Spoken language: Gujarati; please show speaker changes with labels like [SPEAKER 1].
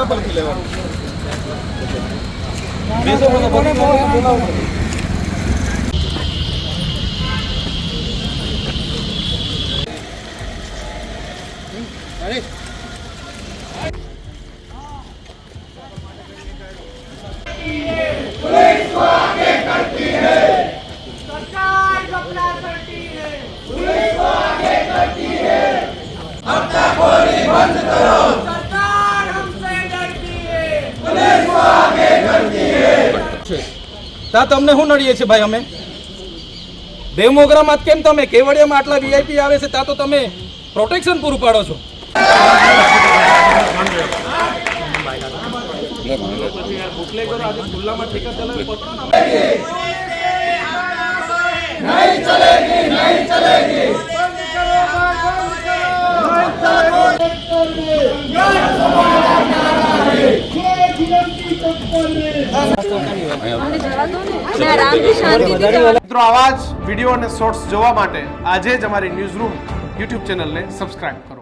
[SPEAKER 1] સીધા પરથી લેવાનું.
[SPEAKER 2] सरकार घपला करती है, पुलिस को आगे करती है, हफ्ताखोरी बंद करो, सरकार हमसे डरती है, पुलिस को आगे करती है.
[SPEAKER 1] તા તમને શું નડીએ છે ભાઈ? અમે દેવમોગરામાં કેમ તમે કેવડિયામાં આટલા વીઆઈપી આવે છે તા તો તમે પ્રોટેક્શન પૂરું પાડો છો.
[SPEAKER 2] नहीं चलेगी, नहीं चलेगी,
[SPEAKER 3] મિત્રો આવા જ વિડીયો અને શોર્ટ્સ જોવા માટે આજે જ અમારી ન્યૂઝ રૂમ યુટ્યુબ ચેનલને સબસ્ક્રાઇબ કરો.